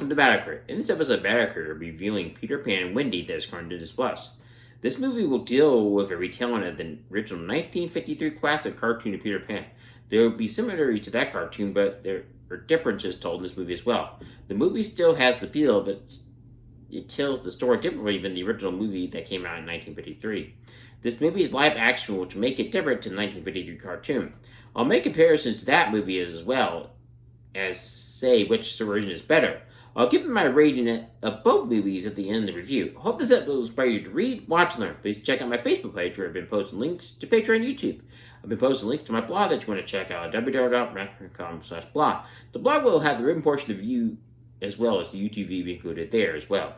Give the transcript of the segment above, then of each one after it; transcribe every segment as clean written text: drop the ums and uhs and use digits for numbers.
welcome to Battle. In this episode of Battle, we're reviewing Peter Pan and Wendy that is currently on Disney Plus. This movie will deal with a retelling of the original 1953 classic cartoon of Peter Pan. There will be similarities to that cartoon, but there are differences told in this movie as well. The movie still has the feel, but it tells the story differently than the original movie that came out in 1953. This movie is live action, which will make it different to the 1953 cartoon. I'll make comparisons to that movie as well as say which version is better. I'll give my rating of both movies at the end of the review. I hope this episode will inspire you to read, watch, and learn. Please check out my Facebook page where I've been posting links to Patreon and YouTube. I've been posting links to my blog that you want to check out at www.master.com/blog. The blog will have the written portion of the review as well as the YouTube video included there as well.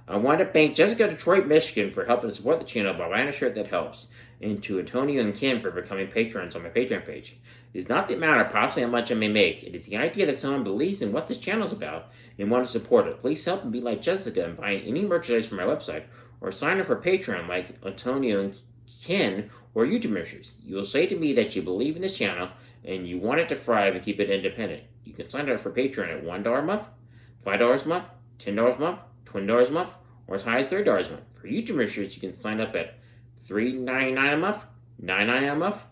I want to thank Jessica Detroit, Michigan for helping to support the channel by buying a shirt that helps, and to Antonio and Kim for becoming patrons on my Patreon page. It is not the amount or possibly how much I may make. It is the idea that someone believes in what this channel is about and want to support it. Please help and be like Jessica and buy any merchandise from my website or sign up for Patreon like Antonio and Ken or YouTube members. You will say to me that you believe in this channel and you want it to thrive and keep it independent. You can sign up for Patreon at $1 a month, $5 a month, $10 a month, $20 a month, or as high as $30 a month. For YouTube members, you can sign up at $3.99 a month, $9.99 a month,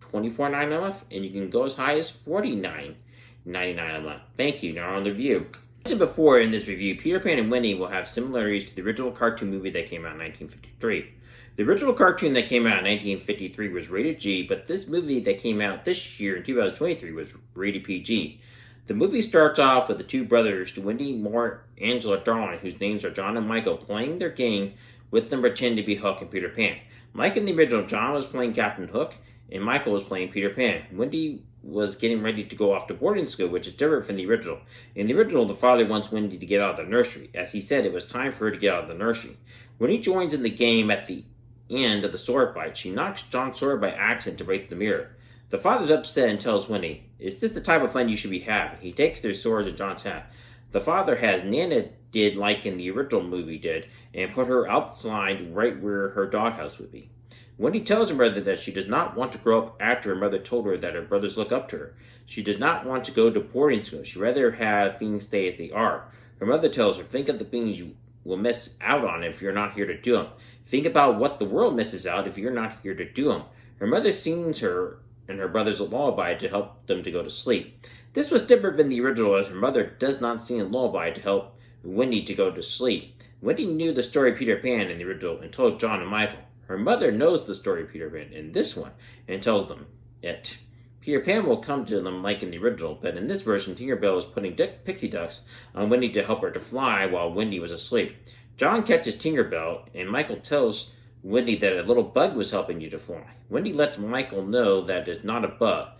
$24.99 a month, and you can go as high as $49.99 a month. Thank you. Now on the review. As I mentioned before in this review, Peter Pan and Wendy will have similarities to the original cartoon movie that came out in 1953. The original cartoon that came out in 1953 was rated G, but this movie that came out this year in 2023 was rated PG. The movie starts off with the two brothers, Wendy, Moore, Angela, Darling, whose names are John and Michael, playing their game with them pretending to be Hook and Peter Pan. Like in the original, John was playing Captain Hook, and Michael was playing Peter Pan. Wendy was getting ready to go off to boarding school, which is different from the original. In the original, the father wants Wendy to get out of the nursery. As he said, it was time for her to get out of the nursery. When he joins in the game at the end of the sword fight, she knocks John's sword by accident to break the mirror. The father's upset and tells Wendy, "Is this the type of fun you should be having?" He takes their swords and John's hat. The father has Nana did like in the original movie did, and put her outside right where her doghouse would be. Wendy tells her mother that she does not want to grow up after her mother told her that her brothers look up to her. She does not want to go to boarding school. She'd rather have things stay as they are. Her mother tells her, "Think of the things you will miss out on if you're not here to do them. Think about what the world misses out if you're not here to do them." Her mother sings her and her brothers a lullaby to help them to go to sleep. This was different than the original, as her mother does not sing a lullaby to help Wendy to go to sleep. Wendy knew the story of Peter Pan in the original and told John and Michael. Her mother knows the story of Peter Pan in this one and tells them it. Peter Pan will come to them like in the original, but in this version, Tinkerbell was putting pixie dust on Wendy to help her to fly while Wendy was asleep. John catches Tinkerbell, and Michael tells Wendy that a little bug was helping you to fly. Wendy lets Michael know that it's not a bug.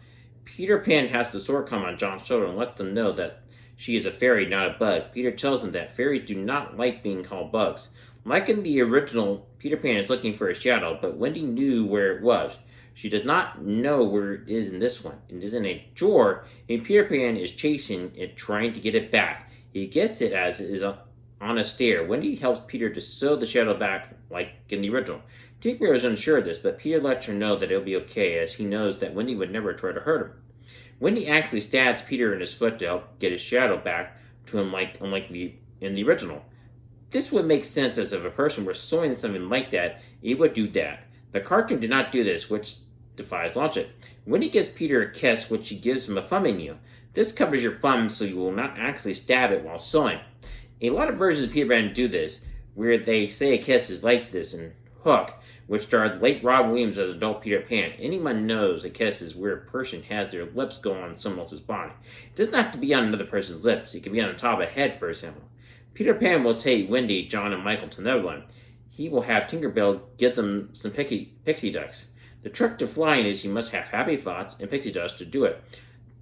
Peter Pan has the sword come on John's shoulder and lets them know that she is a fairy, not a bug. Peter tells them that fairies do not like being called bugs. Like in the original, Peter Pan is looking for a shadow, but Wendy knew where it was. She does not know where it is in this one. It is in a drawer, and Peter Pan is chasing it, trying to get it back. He gets it as it is on a stair. Wendy helps Peter to sew the shadow back like in the original. Tinkerbell is unsure of this, but Peter lets her know that it'll be okay, as he knows that Wendy would never try to hurt him. Wendy actually stabs Peter in his foot to help get his shadow back to him, unlike in the original. This would make sense, as if a person were sewing something like that, it would do that. The cartoon did not do this, which defies logic. Wendy gives Peter a kiss, which she gives him a thumbing nail. This covers your thumb so you will not actually stab it while sewing. A lot of versions of Peter Pan do this, where they say a kiss is like this in Hook, which starred late Rob Williams as adult Peter Pan. Anyone knows a kiss is where a person has their lips go on someone else's body. It doesn't have to be on another person's lips. It can be on the top of a head, for example. Peter Pan will take Wendy, John, and Michael to Neverland. He will have Tinkerbell get them some pixie dust. The trick to flying is you must have happy thoughts and pixie dust to do it.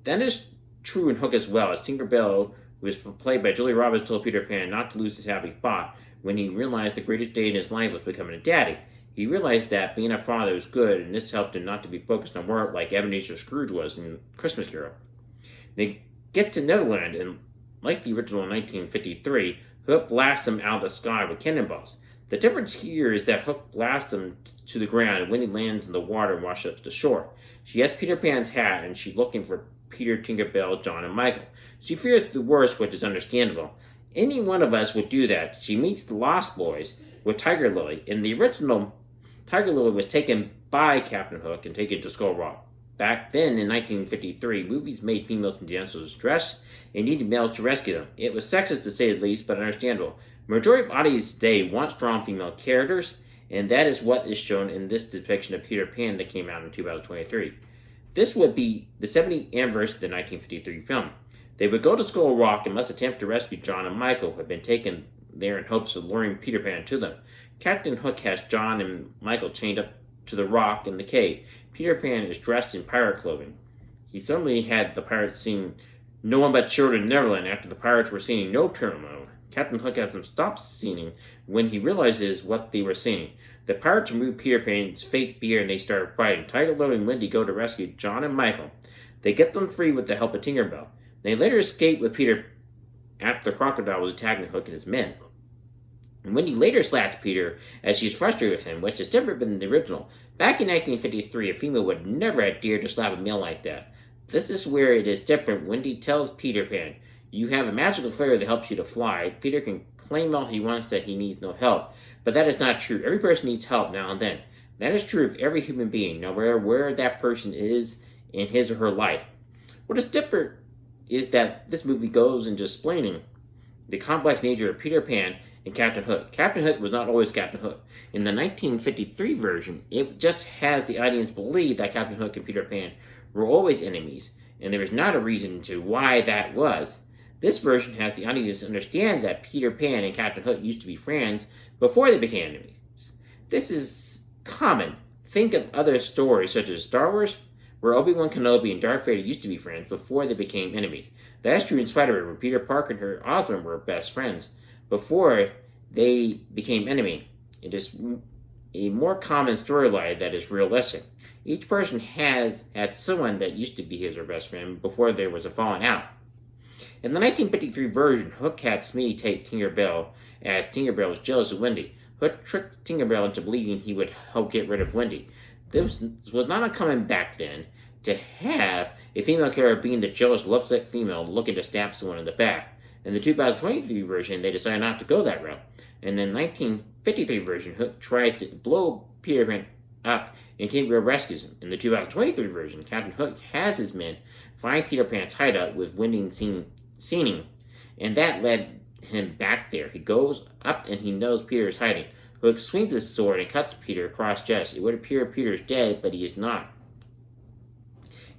That is true in Hook as well, as Tinkerbell, who was played by Julia Roberts, told Peter Pan not to lose his happy thought when he realized the greatest day in his life was becoming a daddy. He realized that being a father was good, and this helped him not to be focused on work like Ebenezer Scrooge was in Christmas Carol. They get to Neverland, and like the original 1953, Hook blasts him out of the sky with cannonballs. The difference here is that Hook blasts him to the ground, and Wendy lands in the water and washes up to shore. She has Peter Pan's hat, and she's looking for Peter, Tinkerbell, John, and Michael. She fears the worst, which is understandable. Any one of us would do that. She meets the Lost Boys with Tiger Lily. In the original, Tiger Lily was taken by Captain Hook and taken to Skull Rock. Back then, in 1953, movies made females and dancers dress and needed males to rescue them. It was sexist to say the least, but understandable. Majority of audiences today want strong female characters, and that is what is shown in this depiction of Peter Pan that came out in 2023. This would be the 70th anniversary of the 1953 film. They would go to Skull Rock and must attempt to rescue John and Michael, who had been taken there in hopes of luring Peter Pan to them. Captain Hook has John and Michael chained up to the rock in the cave. Peter Pan is dressed in pirate clothing. He suddenly had the pirates seeing no one but children in Neverland after the pirates were singing No Turtle Mode. Captain Hook has them stop singing when he realizes what they were singing. The pirates remove Peter Pan's fake beard and they start fighting. Tiger Lily and Wendy go to rescue John and Michael. They get them free with the help of Tinkerbell. They later escape with Peter after the crocodile was attacking Hook and his men. And Wendy later slaps Peter as she's frustrated with him, which is different than the original. Back in 1953, a female would never have dared to slap a male like that. This is where it is different. Wendy tells Peter Pan, "You have a magical fairy that helps you to fly." Peter can claim all he wants that he needs no help, but that is not true. Every person needs help now and then. That is true of every human being, no matter where that person is in his or her life. What is different is that this movie goes into explaining the complex nature of Peter Pan and Captain Hook. Captain Hook was not always Captain Hook. In the 1953 version, it just has the audience believe that Captain Hook and Peter Pan were always enemies, and there is not a reason to why that was. This version has the audience understand that Peter Pan and Captain Hook used to be friends before they became enemies. This is common. Think of other stories such as Star Wars, where Obi-Wan Kenobi and Darth Vader used to be friends before they became enemies. That's true in Spider-Man, where Peter Parker and her Osborn were best friends before they became enemy. It is a more common storyline that is realistic. Each person has had someone that used to be his or best friend before there was a falling out. In the 1953 version, Hook had Smee take Tinkerbell as Tinkerbell was jealous of Wendy. Hook tricked Tinkerbell into believing he would help get rid of Wendy. This was not uncommon back then to have a female character being the jealous, lovesick female looking to stab someone in the back. In the 2023 version, they decided not to go that route. In the 1953 version, Hook tries to blow Peter Pan up and Tinkerbell rescues him. In the 2023 version, Captain Hook has his men find Peter Pan's hideout with Wendy singing, and that led him back there. He goes up and he knows Peter is hiding. Hook swings his sword and cuts Peter across chest. It would appear Peter is dead, but he is not.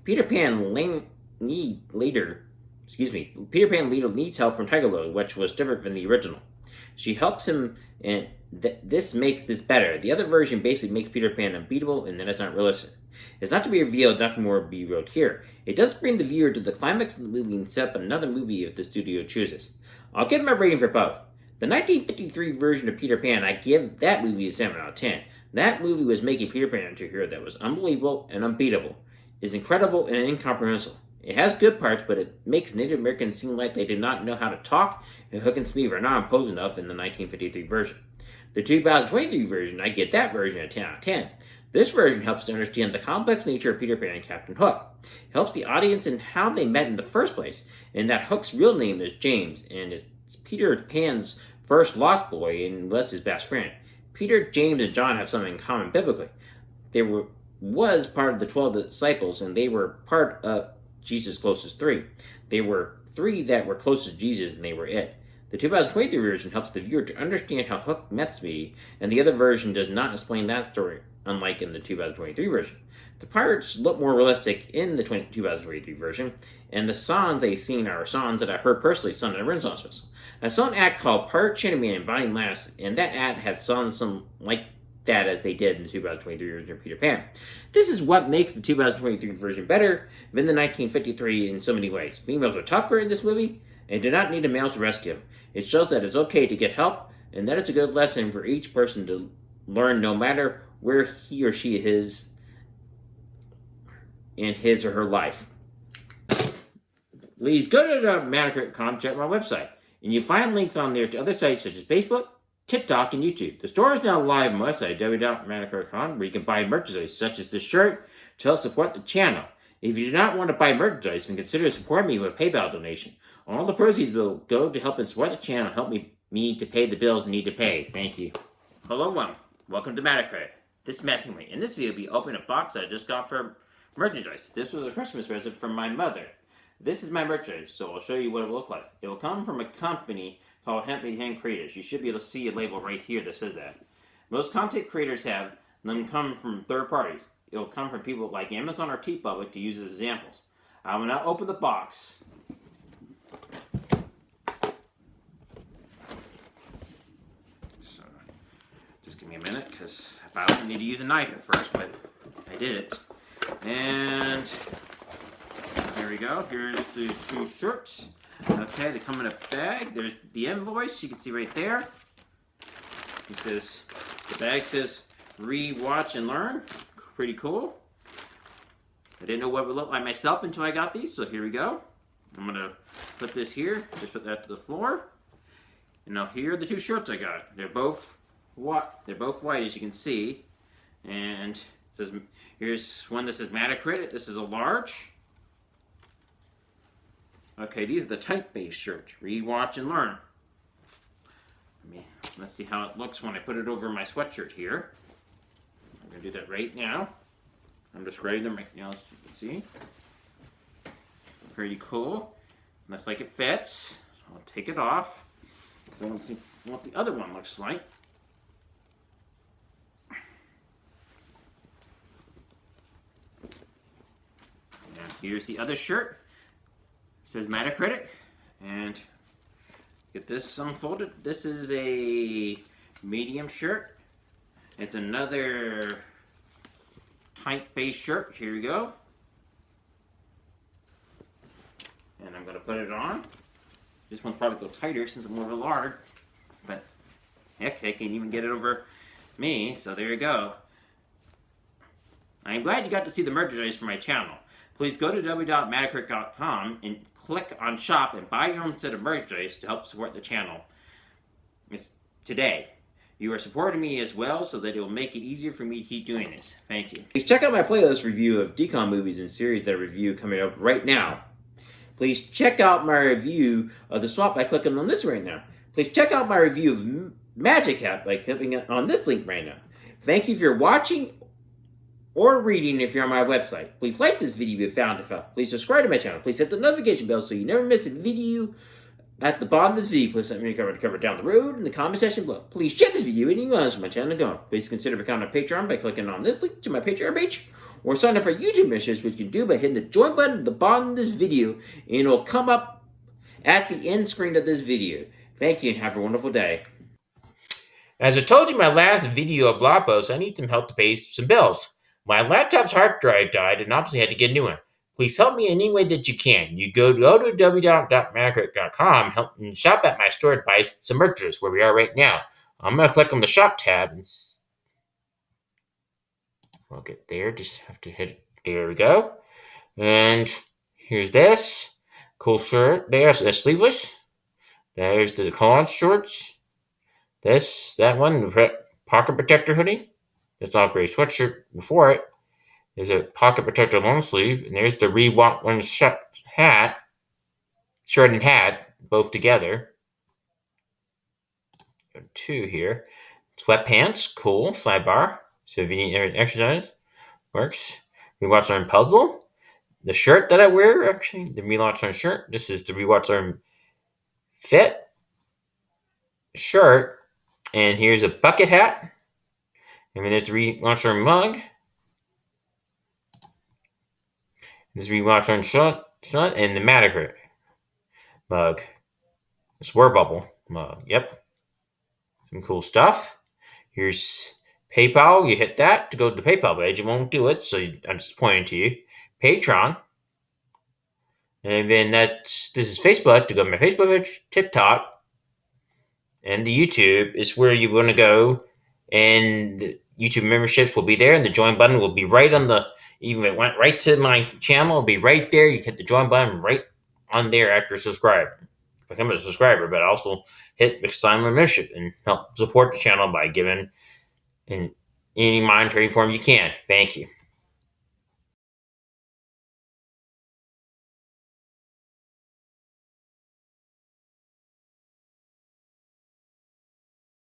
Peter Pan later needs help from Tiger Lily, which was different than the original. She helps him, and this makes this better. The other version basically makes Peter Pan unbeatable, and that is not realistic. It's not to be revealed, nothing more will be revealed here. It does bring the viewer to the climax of the movie and set up another movie if the studio chooses. I'll give my rating for both. The 1953 version of Peter Pan, I give that movie a 7 out of 10. That movie was making Peter Pan into a hero that was unbelievable and unbeatable. It's incredible and incomprehensible. It has good parts, but it makes Native Americans seem like they did not know how to talk, and Hook and Smee are not imposed enough in the 1953 version. The 2023 version, I get that version a 10 out of 10. This version helps to understand the complex nature of Peter Pan and Captain Hook. It helps the audience in how they met in the first place, and that Hook's real name is James, and is Peter Pan's first lost boy and was his best friend. Peter, James, and John have something in common biblically. They was part of the 12 disciples, and they were part of Jesus' closest three. They were three that were closest to Jesus, and they were it. The 2023 version helps the viewer to understand how Hook met Smee, and the other version does not explain that story, unlike in the 2023 version. The pirates look more realistic in the 2023 version, and the songs they sing are songs that I heard personally sung at a Renaissance Festival. I saw an act called Pirate Shantyman and Bonnie Lass, and that act had songs some like that as they did in the 2023 version of Peter Pan. This is what makes the 2023 version better than the 1953 in so many ways. Females are tougher in this movie and do not need a male to rescue them. It shows that it's okay to get help, and that is a good lesson for each person to learn no matter where he or she is in his or her life. Please go to the Manicure.com, check my website, and you find links on there to other sites such as Facebook, TikTok, and YouTube. The store is now live on my website, www.manicure.com, where you can buy merchandise such as this shirt to help support the channel. If you do not want to buy merchandise, then consider supporting me with a PayPal donation. All the proceeds will go to help support the channel and help me to pay the bills I need to pay. Thank you. Hello, everyone. Welcome to Matacred. This is Matthew. In this video, we'll be opening a box that I just got for merchandise. This was a Christmas present from my mother. This is my merchandise, so I'll show you what it will look like. It will come from a company called Hempy Hand Creators. You should be able to see a label right here that says that. Most content creators have them come from third parties. It will come from people like Amazon or TeePublic to use as examples. I will now open the box. So, just give me a minute because I also need to use a knife at first, but I did it. And there we go. Here's the 2 shirts. Okay, they come in a bag. There's the invoice. You can see right there. It says, the bag says, read, watch, and learn. Pretty cool. I didn't know what it would look like myself until I got these, so here we go. I'm going to put this here. Just put that to the floor. And now here are the 2 shirts I got. They're both white, as you can see. And it says, here's one that says Matacred. This is a large. Okay, these are the type-based shirts. Read, watch, and learn. Let's see how it looks when I put it over my sweatshirt here. I'm going to do that right now. I'm just writing them right now, as you can see. Pretty cool. Looks like it fits. I'll take it off, because I want to see what the other one looks like. And here's the other shirt. It says Matacred, and get this unfolded. This is a medium shirt. It's another type-based shirt. Here we go. And I'm going to put it on. This one's probably a little tighter since I'm more of a large. But heck, I can't even get it over me. So there you go. I'm glad you got to see the merchandise for my channel. Please go to www.matacred.com and click on shop and buy your own set of merchandise to help support the channel. It's today. You are supporting me as well, so that it will make it easier for me to keep doing this. Thank you. Please check out my playlist review of decom movies and series that I review coming up right now. Please check out my review of The Swap by clicking on this right now. Please check out my review of Magic Hat by clicking on this link right now. Thank you for watching or reading if you're on my website. Please like this video if you found it helpful. Please subscribe to my channel. Please hit the notification bell so you never miss a video at the bottom of this video. Please let me cover down the road in the comment section below. Please share this video and anyone else on my channel going. Please consider becoming a Patreon by clicking on this link to my Patreon page, or sign up for YouTube missions, which you can do by hitting the join button at the bottom of this video, and it will come up at the end screen of this video. Thank you and have a wonderful day. As I told you in my last video of blog post, I need some help to pay some bills. My laptop's hard drive died and obviously had to get a new one. Please help me in any way that you can. You go to www.matacred.com, help and shop at my store to buy some merchandise where we are right now. I'm going to click on the shop tab and we'll get there. Just have to hit it. There we go. And here's this cool shirt. There's a sleeveless. There's the collar shorts. That one, the pocket protector hoodie. That's all gray sweatshirt before it. There's a pocket protector long sleeve, and there's the Reebok one shirt and hat, both together. Got 2 here. Sweatpants, cool, sidebar. So if you need exercise, works. Rewatch Learn puzzle. The shirt that I wear, actually, the Rewatch Learn shirt. This is the Rewatch Learn fit shirt. And here's a bucket hat. And then there's the Rewatch Learn mug. This Rewatch Learn shirt and the Matacred mug. The Swear Bubble mug. Yep. Some cool stuff. Here's PayPal. You hit that to go to the PayPal page. It won't do it, so I'm just pointing to you. Patreon. And then this is Facebook to go to my Facebook page, TikTok. And the YouTube is where you want to go. And the YouTube memberships will be there. And the join button will be right on the, even if it went right to my channel, it'll be right there. You hit the join button right on there after subscribe. Become a subscriber, but also hit sign my membership and help support the channel by giving in any monetary form you can. Thank you.